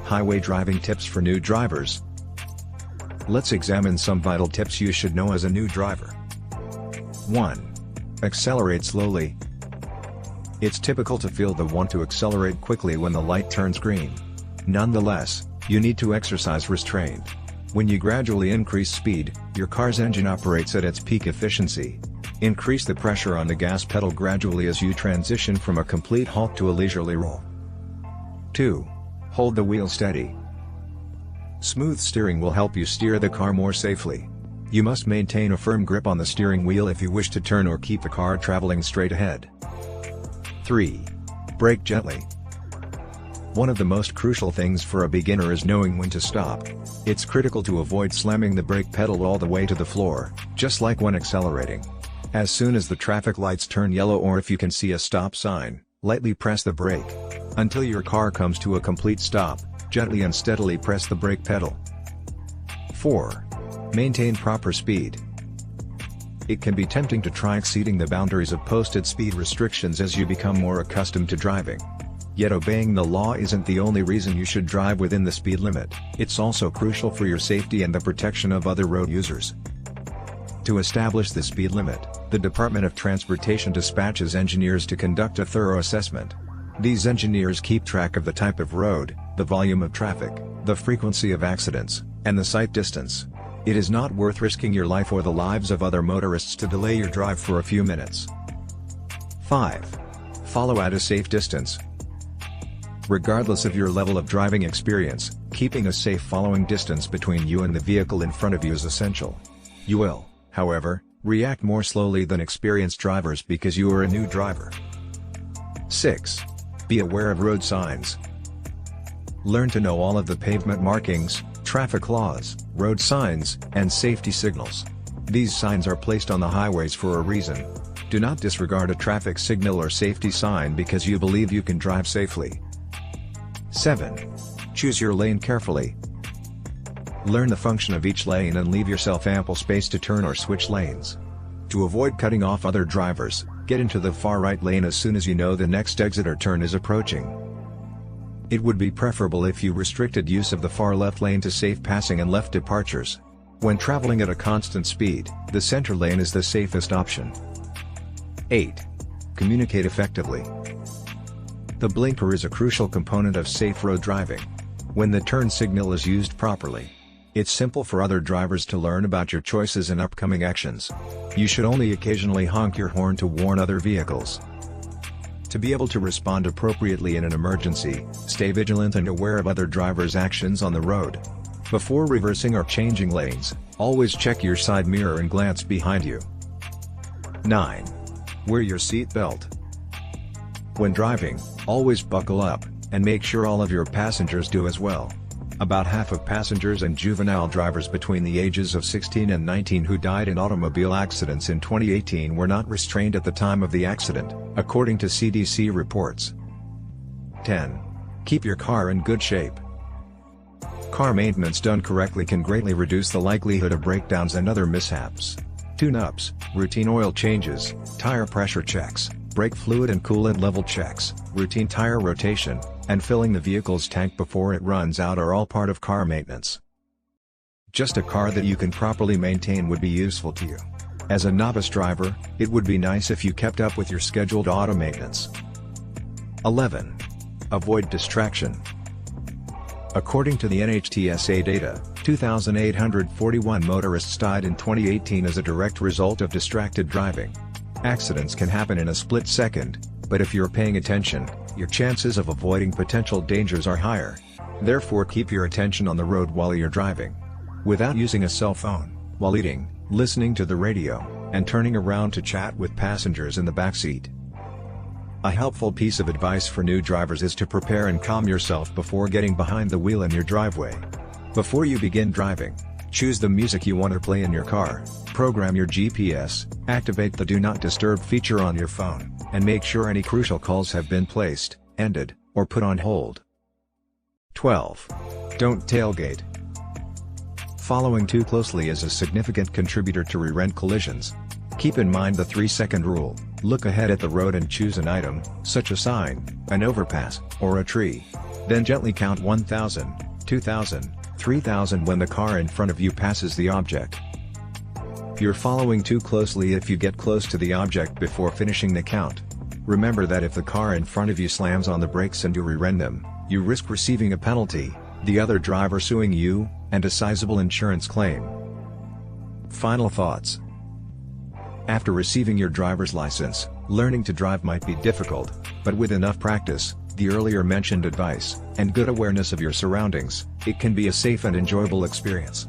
Highway driving tips for new drivers. Let's examine some vital tips you should know as a new driver. 1. Accelerate slowly. It's typical to feel the want to accelerate quickly when the light turns green. Nonetheless, you need to exercise restraint. When you gradually increase speed, your car's engine operates at its peak efficiency. Increase the pressure on the gas pedal gradually as you transition from a complete halt to a leisurely roll. 2. Hold the wheel steady. Smooth steering will help you steer the car more safely. You must maintain a firm grip on the steering wheel if you wish to turn or keep the car traveling straight ahead. 3. Brake gently. One of the most crucial things for a beginner is knowing when to stop. It's critical to avoid slamming the brake pedal all the way to the floor, just like when accelerating. As soon as the traffic lights turn yellow or if you can see a stop sign, lightly press the brake. Until your car comes to a complete stop, gently and steadily press the brake pedal. 4. Maintain proper speed. It can be tempting to try exceeding the boundaries of posted speed restrictions as you become more accustomed to driving. Yet obeying the law isn't the only reason you should drive within the speed limit, it's also crucial for your safety and the protection of other road users. To establish the speed limit, the Department of Transportation dispatches engineers to conduct a thorough assessment. These engineers keep track of the type of road, the volume of traffic, the frequency of accidents, and the sight distance. It is not worth risking your life or the lives of other motorists to delay your drive for a few minutes. 5. Follow at a safe distance. Regardless of your level of driving experience, keeping a safe following distance between you and the vehicle in front of you is essential. You will, however, react more slowly than experienced drivers because you are a new driver. 6. Be aware of road signs. Learn to know all of the pavement markings, traffic laws, road signs, and safety signals. These signs are placed on the highways for a reason. Do not disregard a traffic signal or safety sign because you believe you can drive safely. 7. Choose your lane carefully. Learn the function of each lane and leave yourself ample space to turn or switch lanes. To avoid cutting off other drivers, get into the far right lane as soon as you know the next exit or turn is approaching. It would be preferable if you restricted use of the far left lane to safe passing and left departures. When traveling at a constant speed, the center lane is the safest option. 8. Communicate effectively. The blinker is a crucial component of safe road driving. When the turn signal is used properly, it's simple for other drivers to learn about your choices and upcoming actions. You should only occasionally honk your horn to warn other vehicles. To be able to respond appropriately in an emergency, stay vigilant and aware of other drivers' actions on the road. Before reversing or changing lanes, always check your side mirror and glance behind you. 9. Wear your seat belt. When driving, always buckle up, and make sure all of your passengers do as well. About half of passengers and juvenile drivers between the ages of 16 and 19 who died in automobile accidents in 2018 were not restrained at the time of the accident, according to CDC reports. 10. Keep your car in good shape. Car maintenance done correctly can greatly reduce the likelihood of breakdowns and other mishaps. Tune-ups, routine oil changes, tire pressure checks, brake fluid and coolant level checks, routine tire rotation, and filling the vehicle's tank before it runs out are all part of car maintenance. Just a car that you can properly maintain would be useful to you. As a novice driver, it would be nice if you kept up with your scheduled auto maintenance. 11. Avoid distraction. According to the NHTSA data, 2,841 motorists died in 2018 as a direct result of distracted driving. Accidents can happen in a split second, but if you're paying attention, your chances of avoiding potential dangers are higher. Therefore, keep your attention on the road while you're driving. Without using a cell phone, while eating, listening to the radio, and turning around to chat with passengers in the backseat. A helpful piece of advice for new drivers is to prepare and calm yourself before getting behind the wheel in your driveway. Before you begin driving, choose the music you want to play in your car, program your GPS, activate the Do Not Disturb feature on your phone, and make sure any crucial calls have been placed, ended, or put on hold. 12. Don't tailgate. Following too closely is a significant contributor to rear-end collisions. Keep in mind the 3-second rule. Look ahead at the road and choose an item, such as a sign, an overpass, or a tree. Then gently count 1,000, 2,000, 3,000 when the car in front of you passes the object. You're following too closely if you get close to the object before finishing the count. Remember that if the car in front of you slams on the brakes and you rear-end them, you risk receiving a penalty, the other driver suing you, and a sizable insurance claim. Final thoughts. After receiving your driver's license, learning to drive might be difficult, but with enough practice, the earlier mentioned advice, and good awareness of your surroundings, it can be a safe and enjoyable experience.